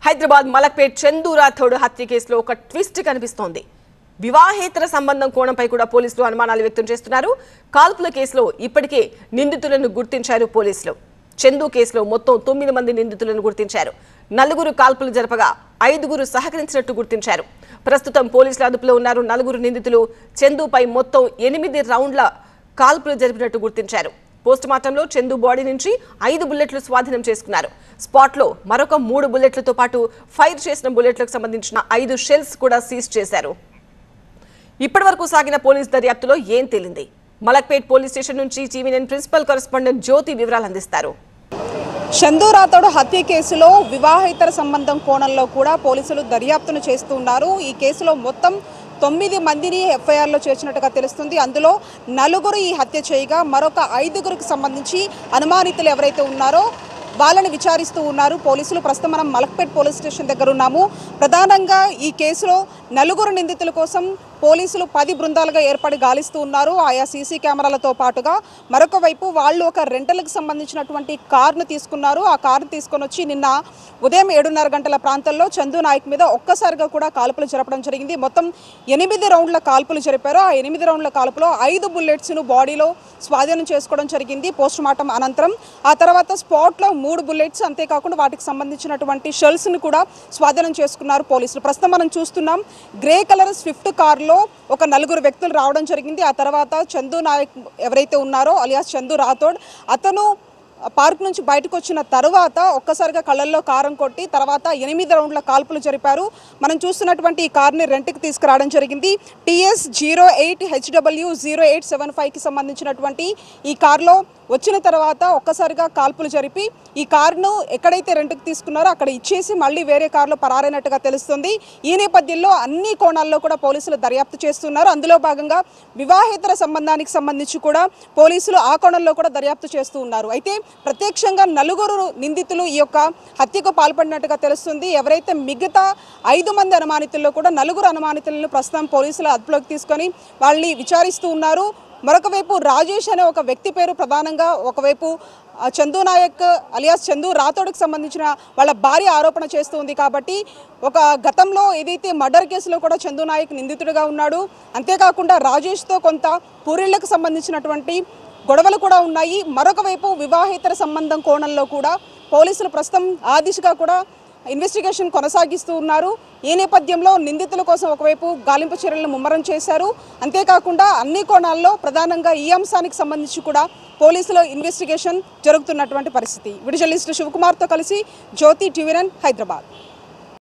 హైదరాబాద్ మలక్పేట్ చందు రాథోడ్ హత్య కేసులో ఒక ట్విస్ట్ కనిపిస్తోంది. వివాహేతర సంబంధం కోణంపై కూడా పోలీసులు అనుమానాలు వ్యక్తం చేస్తున్నారు. కాల్పుల కేసులో ఇప్పటికే నిందితులను గుర్తించారు పోలీసులు. చందు కేసులో మొత్తం 9 మంది నిందితులను గుర్తించారు. 4 కాల్పులు జరపగా 5 సహకరించినట్టు గుర్తించారు. ప్రస్తుతం పోలీసుల అదుపులో ఉన్నారు 4 నిందితులు. చందుపై మొత్తం 8 రౌండ్ల కాల్పులు జరిపినట్టు గుర్తించారు. పోస్ట్ మార్టంలో చందు బాడీ నుంచి 5 బుల్లెట్లు స్వాధీనం చేసుకున్నారు. స్పాట్లో మరొక 3 బుల్లెట్లతో పాటు ఫైర్ చేసిన బుల్లెట్లకు సంబంధించిన 5 షెల్స్ కూడా సీజ్ చేశారు. ఇప్పటివరకు సాగిన పోలీస్ దర్యాప్తులో ఏం తేలింది? మలక్పేట్ పోలీస్ స్టేషన్ నుంచి టీవీఎన్ ప్రిన్సిపల్ కరెస్పాండెంట్ జ్యోతి వివరాలు అందిస్తారు. చందు రాథోడ్ హత్య కేసులో వివాహేతర సంబంధం కోణంలో కూడా పోలీసులు దర్యాప్తును చేస్తున్నారు. ఈ కేసులో మొత్తం 9 మందిని ఎఫ్ఐఆర్లో చేర్చినట్టుగా తెలుస్తుంది. అందులో 4 ఈ హత్య చేయగా మరొక 5 సంబంధించి అనుమానితులు ఎవరైతే ఉన్నారో వాళ్ళని విచారిస్తూ ఉన్నారు పోలీసులు. ప్రస్తుతం మనం మలక్పేట్ పోలీస్ స్టేషన్ దగ్గర ఉన్నాము. ప్రధానంగా ఈ కేసులో 4 నిందితుల కోసం పోలీసులు 10 బృందాలుగా ఏర్పడి గాలిస్తూ ఉన్నారు. ఆయా సీసీ కెమెరాలతో పాటుగా మరొక వైపు వాళ్ళు ఒక రెంటల్కి సంబంధించినటువంటి కార్ను తీసుకున్నారు. ఆ కార్ను తీసుకొని వచ్చి నిన్న ఉదయం 7:30 గంటల ప్రాంతంలో చందు నాయక్ మీద ఒక్కసారిగా కూడా కాల్పులు జరపడం జరిగింది. మొత్తం 8 రౌండ్ల కాల్పులు జరిపారు. ఆ 8 రౌండ్ల కాల్పులో 5 బుల్లెట్స్ను బాడీలో స్వాధీనం చేసుకోవడం జరిగింది పోస్ట్ మార్టం అనంతరం. ఆ తర్వాత స్పాట్లో 3 బుల్లెట్స్, అంతేకాకుండా వాటికి సంబంధించినటువంటి షెల్స్ను కూడా స్వాధీనం చేసుకున్నారు పోలీసులు. ప్రస్తుతం మనం చూస్తున్నాం గ్రే కలర్ స్విఫ్ట్ కార్లో ఒక 4 వ్యక్తులు రావడం జరిగింది. ఆ తర్వాత చందు నాయక్ ఎవరైతే ఉన్నారో అలియాస్ చందు రాథోడ్, అతను పార్క్ నుంచి బయటకు వచ్చిన తర్వాత ఒక్కసారిగా కళ్ళల్లో కారం కొట్టి తర్వాత 8 రౌండ్ల కాల్పులు జరిపారు. మనం చూస్తున్నటువంటి ఈ కార్ని రెంట్కి తీసుకురావడం జరిగింది. TS 08HW0875కి సంబంధించినటువంటి ఈ కార్లో వచ్చిన తర్వాత ఒక్కసారిగా కాల్పులు జరిపి ఈ కారును ఎక్కడైతే రెంట్కి తీసుకున్నారో అక్కడ ఇచ్చేసి మళ్ళీ వేరే కారులో పరారైనట్టుగా తెలుస్తుంది. ఈ నేపథ్యంలో అన్ని కోణాల్లో కూడా పోలీసులు దర్యాప్తు చేస్తున్నారు. అందులో భాగంగా వివాహేతర సంబంధానికి సంబంధించి కూడా పోలీసులు ఆ కోణంలో కూడా దర్యాప్తు చేస్తూ ఉన్నారు. అయితే ప్రత్యక్షంగా 4 నిందితులు ఈ యొక్క హత్యకు పాల్పడినట్టుగా తెలుస్తుంది. ఎవరైతే మిగతా 5 మంది అనుమానితుల్లో కూడా 4 అనుమానితులను ప్రస్తుతం పోలీసులు అదుపులోకి తీసుకొని వాళ్ళని విచారిస్తూ ఉన్నారు. మరొక వైపు రాజేష్ అనే ఒక వ్యక్తి పేరు ప్రధానంగా ఒకవైపు చందు నాయక్ అలియాస్ చందు రాథోడ్కి సంబంధించిన వాళ్ళ భార్య ఆరోపణ చేస్తుంది. కాబట్టి ఒక గతంలో ఏదైతే మర్డర్ కేసులో కూడా చందు నాయక్ నిందితుడిగా ఉన్నాడు. అంతేకాకుండా రాజేష్తో కొంత పూరిళ్లకు సంబంధించినటువంటి గొడవలు కూడా ఉన్నాయి. మరొక వైపు వివాహేతర సంబంధం కోణంలో కూడా పోలీసులు ప్రస్తుతం ఆ దిశగా కూడా ఇన్వెస్టిగేషన్ కొనసాగిస్తూ ఉన్నారు. ఈ నేపథ్యంలో నిందితుల కోసం ఒకవైపు గాలింపు చర్యలను ముమ్మరం చేశారు. అంతేకాకుండా అన్ని కోణాల్లో ప్రధానంగా ఈ అంశానికి సంబంధించి కూడా పోలీసుల ఇన్వెస్టిగేషన్ జరుగుతున్నటువంటి పరిస్థితి. వీడియో జర్నలిస్ట్ శివకుమార్తో కలిసి జ్యోతి, టీవీఎన్, హైదరాబాద్.